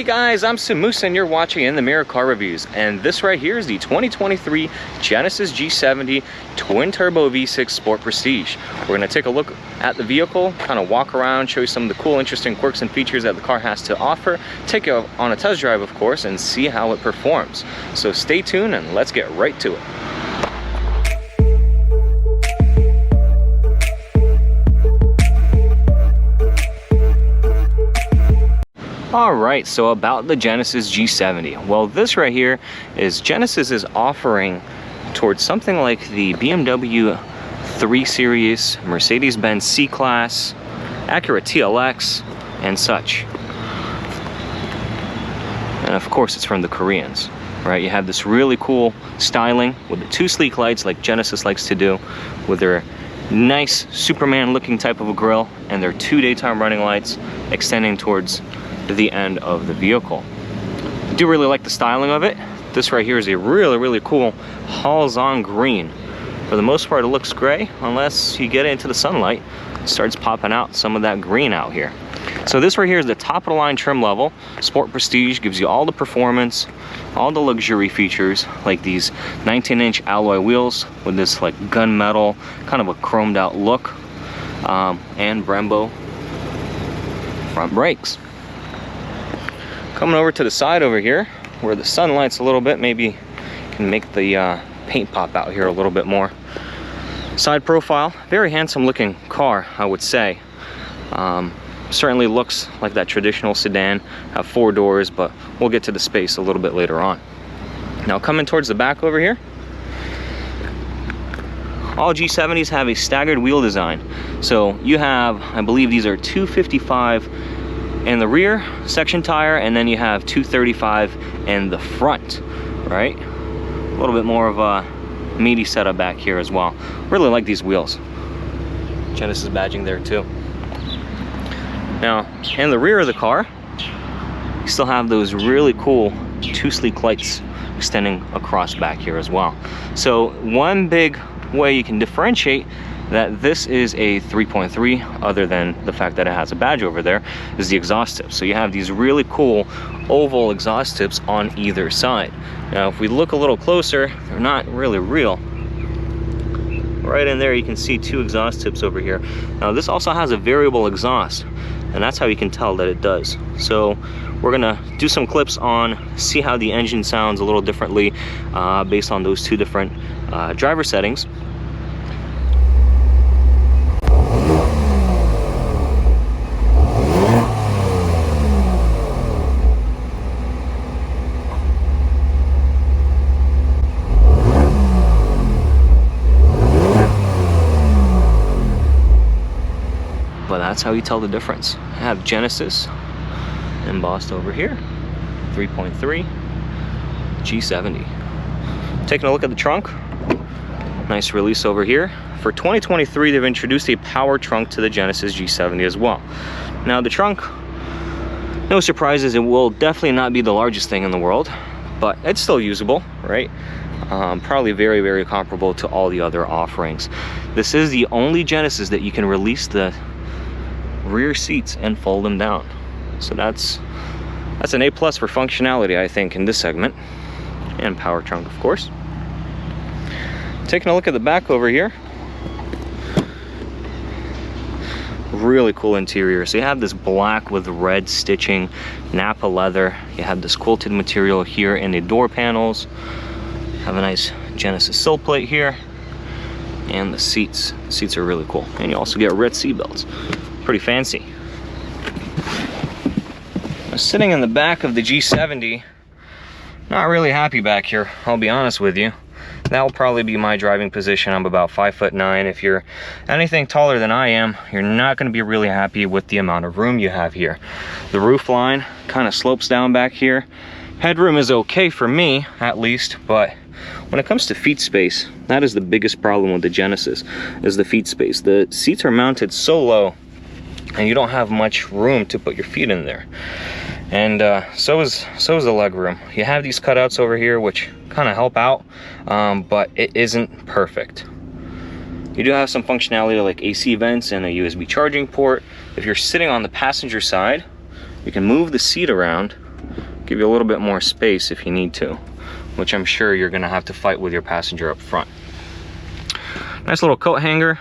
guys, I'm Samus and you're watching In the Mirror Car Reviews, and this right here is the 2023 Genesis G70 twin turbo V6 Sport Prestige. We're going to take a look at the vehicle, kind of walk around, show you some of the cool, interesting quirks and features that the car has to offer, take you on a test drive of course, and see how it performs. So stay tuned and let's get right to it. Alright, so about the Genesis G70. Well, this right here is Genesis is offering towards something like the BMW 3 Series, Mercedes-Benz C-Class, Acura TLX, and such. And of course it's from the Koreans, right? You have this really cool styling with the two sleek lights like Genesis likes to do, with their nice Superman looking type of a grille, and their two daytime running lights extending towards the end of the vehicle. I do really like the styling of it. This right here is a really cool Halls-on green. For the most part it looks gray unless you get into the sunlight. It starts popping out some of that green out here. So this right here is the top of the line trim level. Sport Prestige gives you all the performance, all the luxury features, like these 19-inch alloy wheels with this like gunmetal kind of a chromed out look, and Brembo front brakes. Coming over to the side over here, where the sun lights a little bit, maybe can make the paint pop out here a little bit more. Side profile, very handsome looking car, I would say. Certainly looks like that traditional sedan, have 4 doors, but we'll get to the space a little bit later on. Now coming towards the back over here, all G70s have a staggered wheel design. So you have, I believe these are 255 in the rear section tire, and then you have 235 in the front, right? A little bit more of a meaty setup back here as well. Really like these wheels. Genesis badging there too. Now, in the rear of the car, you still have those really cool 2 sleek lights extending across back here as well. So one big way you can differentiate that this is a 3.3, other than the fact that it has a badge over there, is the exhaust tips. So you have these really cool oval exhaust tips on either side. Now if we look a little closer, they're not really real. Right in there you can see 2 exhaust tips over here. Now this also has a variable exhaust, and that's how you can tell that it does. So we're gonna do some clips on, see how the engine sounds a little differently based on those 2 different driver settings. But that's how you tell the difference. I have Genesis embossed over here, 3.3 G70. Taking a look at the trunk, nice release over here. For 2023, they've introduced a power trunk to the Genesis G70 as well. Now the trunk, no surprises, it will definitely not be the largest thing in the world, but it's still usable, right? Probably very comparable to all the other offerings. This is the only Genesis that you can release the rear seats and fold them down. So that's an A+ for functionality, I think, in this segment. And power trunk, of course. Taking a look at the back over here, really cool interior. So you have this black with red stitching, Napa leather. You have this quilted material here in the door panels. Have a nice Genesis sill plate here, and the seats are really cool. And you also get red seat belts. Pretty fancy. Now, sitting in the back of the G70, not really happy back here, I'll be honest with you. That'll probably be my driving position. I'm about 5'9". If you're anything taller than I am, you're not going to be really happy with the amount of room you have here. The roof line kind of slopes down back here. Headroom is okay for me, at least, but when it comes to feet space, that is the biggest problem with the Genesis, is the feet space. The seats are mounted so low, and you don't have much room to put your feet in there. And so is the leg room. You have these cutouts over here which kind of help out, but it isn't perfect. You do have some functionality like AC vents and a USB charging port. If you're sitting on the passenger side, you can move the seat around give you a little bit more space if you need to, which I'm sure you're gonna have to fight with your passenger up front. Nice little coat hanger,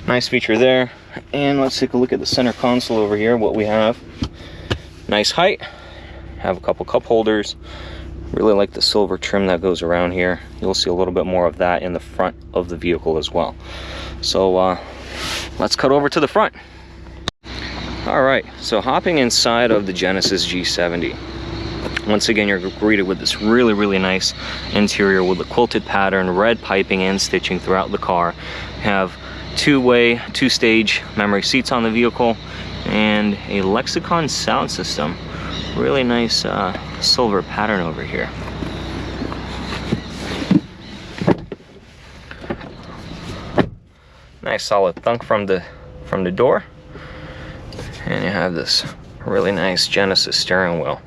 nice feature there. And let's take a look at the center console over here, what we have. Nice height, have a couple cup holders. Really like the silver trim that goes around here. You'll see a little bit more of that in the front of the vehicle as well. So let's cut over to the front. All right, so hopping inside of the Genesis G70. Once again, you're greeted with this really nice interior with a quilted pattern, red piping and stitching throughout the car. Have two-way, two-stage memory seats on the vehicle, and a Lexicon sound system. Really nice silver pattern over here. Nice solid thunk from the door, and you have this really nice Genesis steering wheel.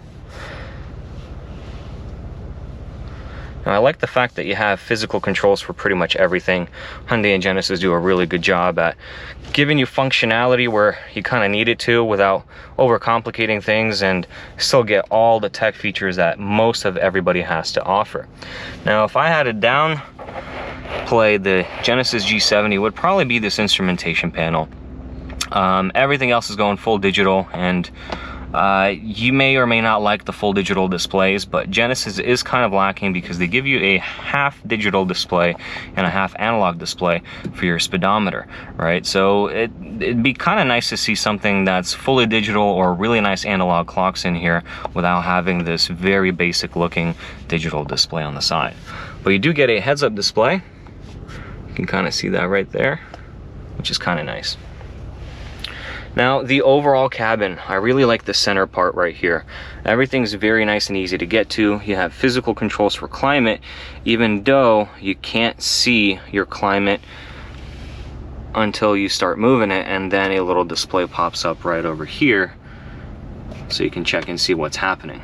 Now, I like the fact that you have physical controls for pretty much everything. Hyundai and Genesis do a really good job at giving you functionality where you kind of need it to without overcomplicating things, and still get all the tech features that most of everybody has to offer. Now, if I had to downplay the Genesis G70, would probably be this instrumentation panel. Everything else is going full digital, and you may or may not like the full digital displays, but Genesis is kind of lacking because they give you a half digital display and a half analog display for your speedometer, right? So it'd be kind of nice to see something that's fully digital or really nice analog clocks in here without having this very basic looking digital display on the side. But you do get a heads-up display. You can kind of see that right there, which is kind of nice. Now, the overall cabin, I really like the center part right here. Everything's very nice and easy to get to. You have physical controls for climate, even though you can't see your climate until you start moving it, and then a little display pops up right over here so you can check and see what's happening.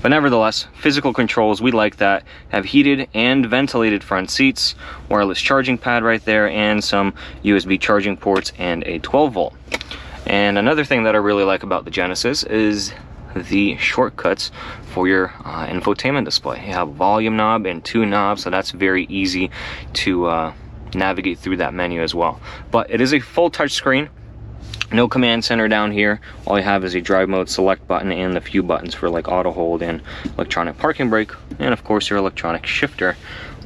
But nevertheless, physical controls, we like that. Have heated and ventilated front seats, wireless charging pad right there, and some USB charging ports and a 12 volt. And another thing that I really like about the Genesis is the shortcuts for your infotainment display. You have a volume knob and two knobs, so that's very easy to navigate through that menu as well. But it is a full touch screen. No command center down here. All you have is a drive mode select button and a few buttons for like auto hold and electronic parking brake, and of course your electronic shifter,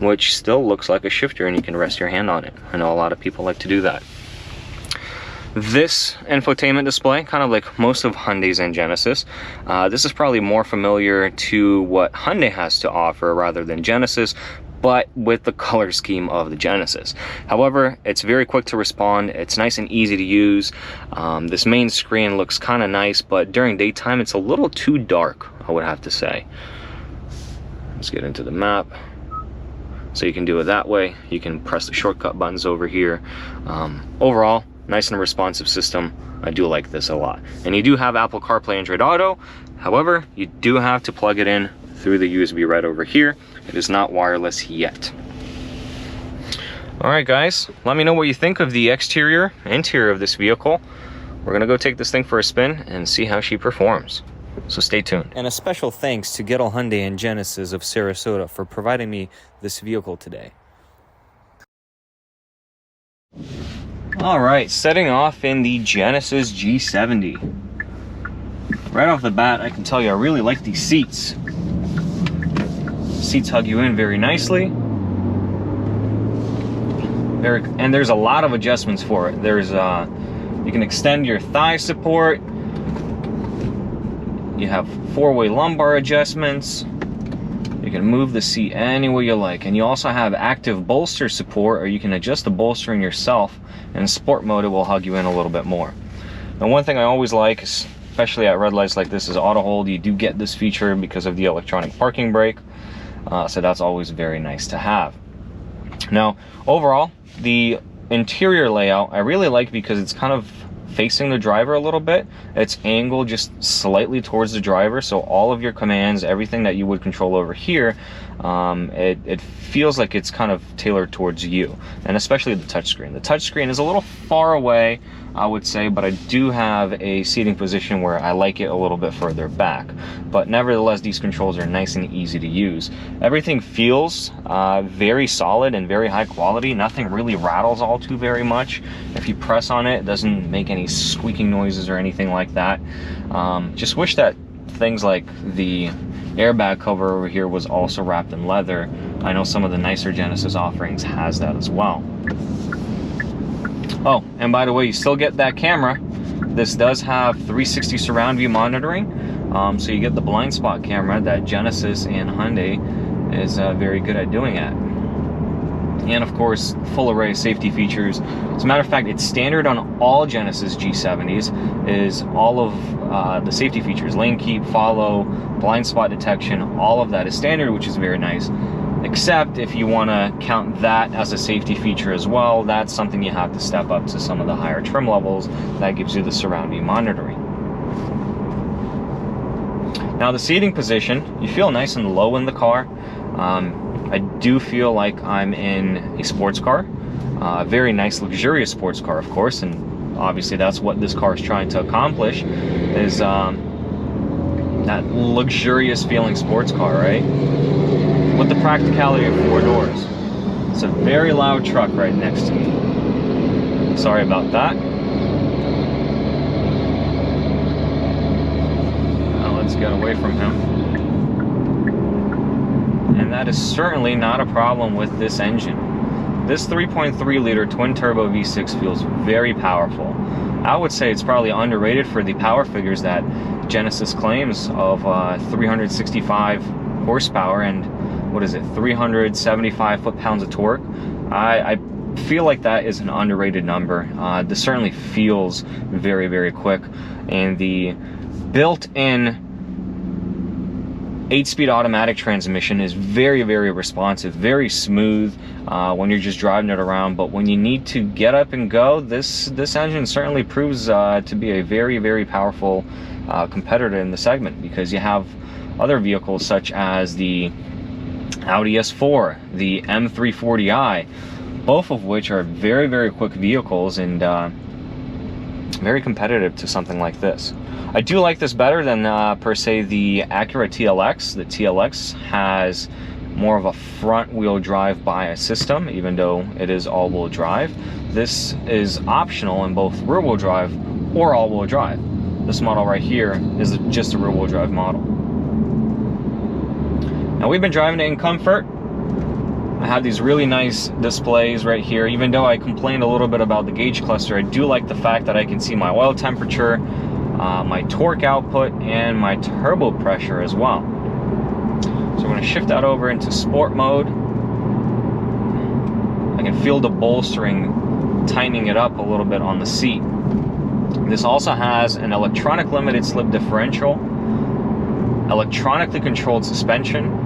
which still looks like a shifter and you can rest your hand on it. I know a lot of people like to do that. This infotainment display, kind of like most of Hyundai's and Genesis, this is probably more familiar to what Hyundai has to offer rather than Genesis, but with the color scheme of the Genesis. However, it's very quick to respond. It's nice and easy to use. This main screen looks kind of nice, but during daytime, it's a little too dark, I would have to say. Let's get into the map. So you can do it that way. You can press the shortcut buttons over here. Overall, nice and responsive system. I do like this a lot. And you do have Apple CarPlay, Android Auto. However, you do have to plug it in through the USB right over here. It is not wireless yet. All right, guys, let me know what you think of the exterior, interior of this vehicle. We're gonna go take this thing for a spin and see how she performs. So stay tuned. And a special thanks to Gettle Hyundai and Genesis of Sarasota for providing me this vehicle today. All right, setting off in the Genesis G70. Right off the bat, I can tell you I really like these seats. Seats hug you in very nicely. And there's a lot of adjustments for it. There's you can extend your thigh support. You have four-way lumbar adjustments. You can move the seat any way you like. And you also have active bolster support, or you can adjust the bolstering yourself. And in sport mode, it will hug you in a little bit more. And one thing I always like, especially at red lights like this, is auto hold. You do get this feature because of the electronic parking brake. So that's always very nice to have. Now, overall, the interior layout I really like because it's kind of facing the driver a little bit. It's angled just slightly towards the driver, so all of your commands, everything that you would control over here, it feels like it's kind of tailored towards you, and especially the touchscreen. The touchscreen is a little far away, I would say, but I do have a seating position where I like it a little bit further back. But nevertheless, these controls are nice and easy to use. Everything feels very solid and very high quality. Nothing really rattles all too very much. If you press on it, it doesn't make any squeaking noises or anything like that. Just wish that things like the airbag cover over here was also wrapped in leather. I know some of the nicer Genesis offerings has that as well. Oh, and by the way, you still get that camera. This does have 360 surround view monitoring, so you get the blind spot camera that Genesis and Hyundai is very good at doing at. And of course, full array of safety features. As a matter of fact, it's standard on all Genesis G70s, is all of the safety features. Lane keep, follow, blind spot detection, all of that is standard, which is very nice. Except if you want to count that as a safety feature as well, that's something you have to step up to some of the higher trim levels. That gives you the surround view monitoring. Now the seating position, you feel nice and low in the car. I do feel like I'm in a sports car, a very nice luxurious sports car, of course, and obviously that's what this car is trying to accomplish, is that luxurious feeling sports car, right? With the practicality of 4 doors. It's a very loud truck right next to me. Sorry about that. Now let's get away from him. And that is certainly not a problem with this engine. This 3.3 liter twin turbo V6 feels very powerful. I would say it's probably underrated for the power figures that Genesis claims of 365 horsepower and what is it, 375 foot-pounds of torque. I feel like that is an underrated number. This certainly feels very, very quick, and the built-in 8-speed automatic transmission is very, very responsive, very smooth when you're just driving it around. But when you need to get up and go, this engine certainly proves to be a very, very powerful competitor in the segment, because you have other vehicles such as the Audi S4, the M340i, both of which are very, very quick vehicles and very competitive to something like this. I do like this better than per se the Acura TLX. The TLX has more of a front-wheel drive bias system, even though it is all-wheel drive. This is optional in both rear-wheel drive or all-wheel drive. This model right here is just a rear-wheel drive model. Now we've been driving it in comfort. I have these really nice displays right here. Even though I complained a little bit about the gauge cluster, I do like the fact that I can see my oil temperature, my torque output, and my turbo pressure as well. So I'm going to shift that over into sport mode. I can feel the bolstering tightening it up a little bit on the seat. This also has an electronic limited slip differential, electronically controlled suspension.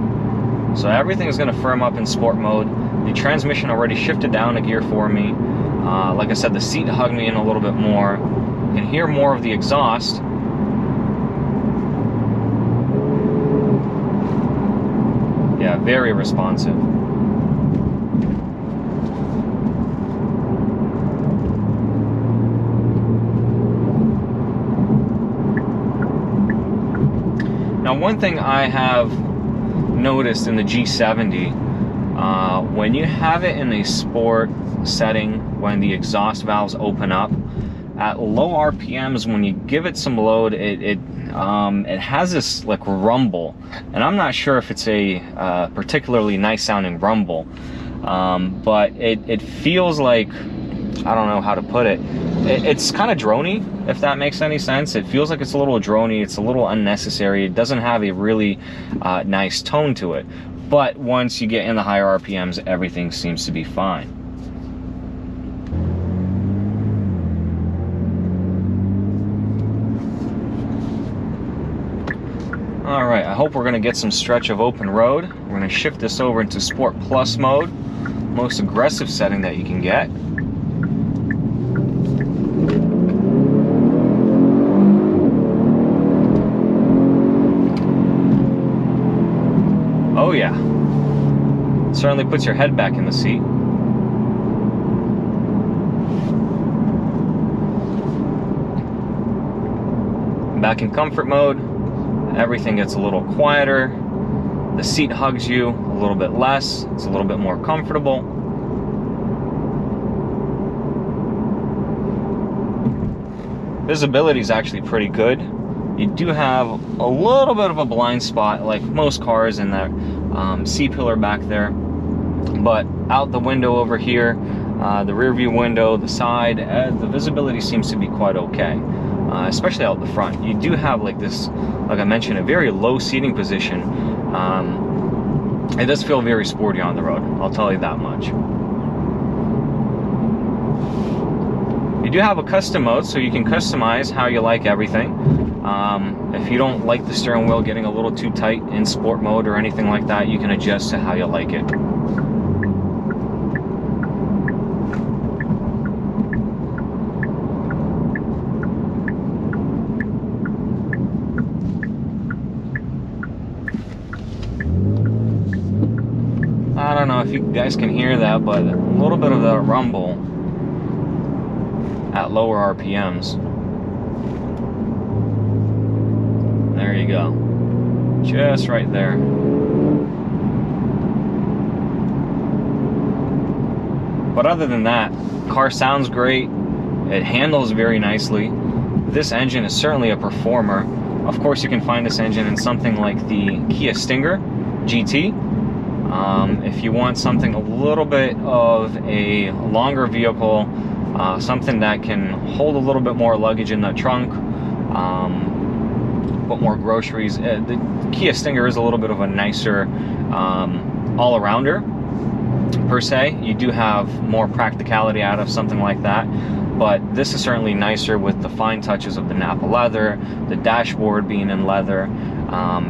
So everything is going to firm up in sport mode. The transmission already shifted down a gear for me. Like I said, the seat hugged me in a little bit more. You can hear more of the exhaust. Yeah, very responsive. Now, one thing I have noticed in the G70, when you have it in a sport setting, when the exhaust valves open up, at low RPMs, when you give it some load, it has this like rumble, and I'm not sure if it's a particularly nice sounding rumble, but it feels like, I don't know how to put it. It's kind of droney, if that makes any sense. It feels like it's a little droney. It's a little unnecessary. It doesn't have a really nice tone to it. But once you get in the higher RPMs, everything seems to be fine. All right, I hope we're gonna get some stretch of open road. We're gonna shift this over into Sport Plus mode, most aggressive setting that you can get. Oh yeah. Certainly puts your head back in the seat. Back in comfort mode, everything gets a little quieter. The seat hugs you a little bit less. It's a little bit more comfortable. Visibility is actually pretty good. You do have a little bit of a blind spot, like most cars, in that C-pillar back there. But out the window over here, the rear view window, the side, the visibility seems to be quite okay. Especially out the front. You do have like this, like I mentioned, a very low seating position. It does feel very sporty on the road, I'll tell you that much. You do have a custom mode, so you can customize how you like everything. If you don't like the steering wheel getting a little too tight in sport mode or anything like that, you can adjust to how you like it. I don't know if you guys can hear that, but a little bit of that rumble at lower RPMs. There you go. Just right there. But other than that, car sounds great. It handles very nicely. This engine is certainly a performer. Of course, you can find this engine in something like the Kia Stinger GT. If you want something a little bit of a longer vehicle, something that can hold a little bit more luggage in the trunk, put more groceries, the Kia Stinger is a little bit of a nicer all-arounder per se. You do have more practicality out of something like that, but this is certainly nicer with the fine touches of the Napa leather, the dashboard being in leather.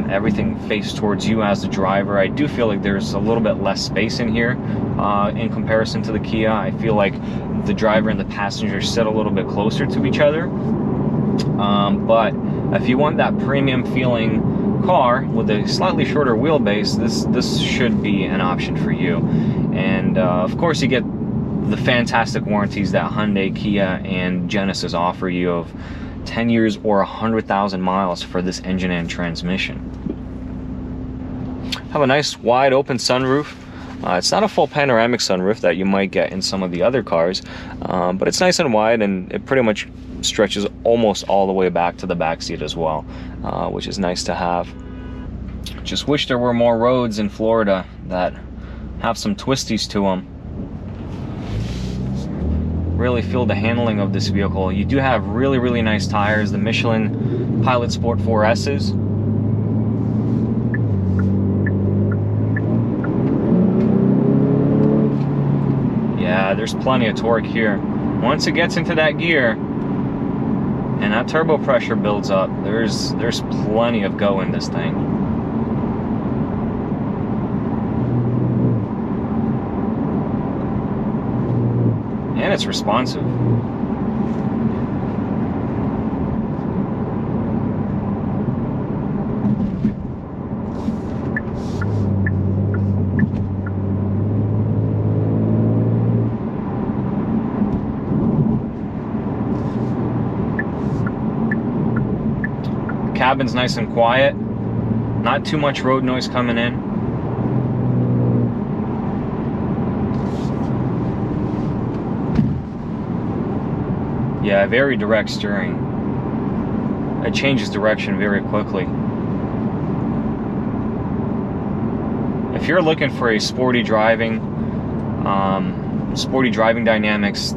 Everything faced towards you as the driver. I do feel like there's a little bit less space in here in comparison to the Kia. I feel like the driver and the passenger sit a little bit closer to each other. But if you want that premium feeling car with a slightly shorter wheelbase, this should be an option for you. And of course, you get the fantastic warranties that Hyundai, Kia, and Genesis offer you of 10 years or 100,000 miles for this engine and transmission. Have a nice wide open sunroof. It's not a full panoramic sunroof that you might get in some of the other cars, but it's nice and wide, and it pretty much stretches almost all the way back to the back seat as well, which is nice to have. Just wish there were more roads in Florida that have some twisties to them. Really feel the handling of this vehicle. You do have really, really nice tires, the Michelin Pilot Sport 4S's. Yeah, there's plenty of torque here. Once it gets into that gear and that turbo pressure builds up, there's plenty of go in this thing. And it's responsive. Cabin's nice and quiet. Not too much road noise coming in. Yeah, very direct steering. It changes direction very quickly. If you're looking for a sporty driving dynamics,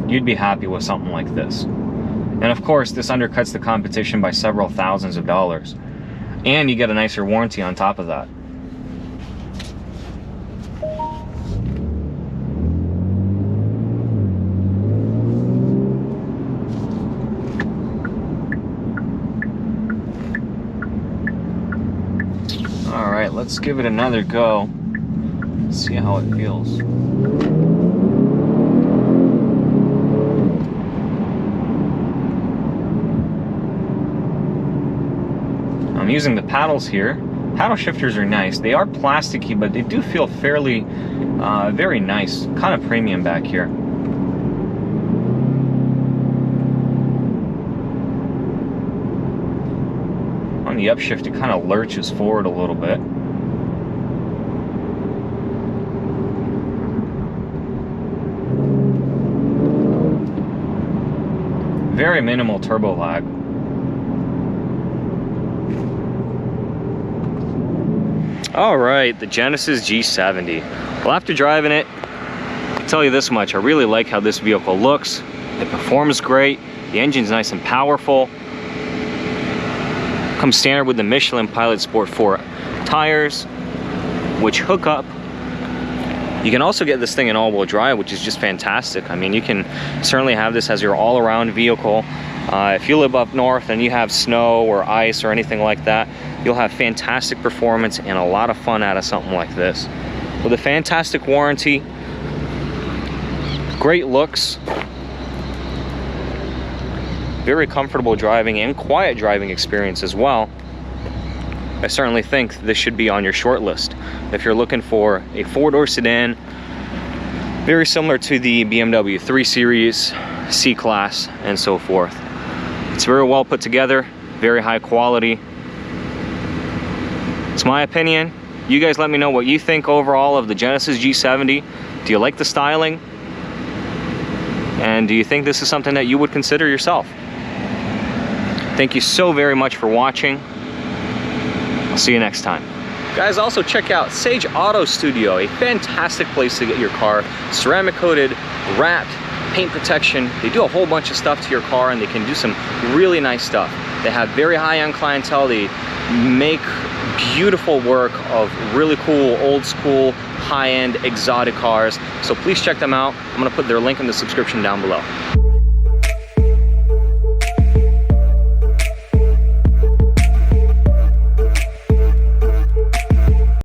you'd be happy with something like this. And of course, this undercuts the competition by several thousands of dollars. And you get a nicer warranty on top of that. Alright, let's give it another go. See how it feels. I'm using the paddles here Paddle shifters are nice. They are plasticky, but they do feel fairly, very nice. Kind of premium back here. On the upshift, it kind of lurches forward a little bit. Very minimal turbo lag. All right, the Genesis G70. Well, after driving it, I'll tell you this much. I really like how this vehicle looks. It performs great. The engine's nice and powerful. Comes standard with the Michelin Pilot Sport 4 tires, which hook up. You can also get this thing in all-wheel drive, which is just fantastic. I mean, you can certainly have this as your all-around vehicle. If you live up north and you have snow or ice or anything like that, you'll have fantastic performance and a lot of fun out of something like this. With a fantastic warranty, great looks, very comfortable driving and quiet driving experience as well. I certainly think this should be on your short list. If you're looking for a four-door sedan, very similar to the BMW 3 Series, C-Class, and so forth. It's very well put together, very high quality. It's my opinion. You guys let me know what you think overall of the Genesis G70. Do you like the styling? And do you think this is something that you would consider yourself? Thank you so very much for watching. I'll see you next time. Guys, also check out Sage Auto Studio, a fantastic place to get your car ceramic coated, wrapped, paint protection. They do a whole bunch of stuff to your car, and they can do some really nice stuff. They have very high-end clientele. They make beautiful work of really cool, old school, high-end, exotic cars. So please check them out. I'm gonna put their link in the description down below.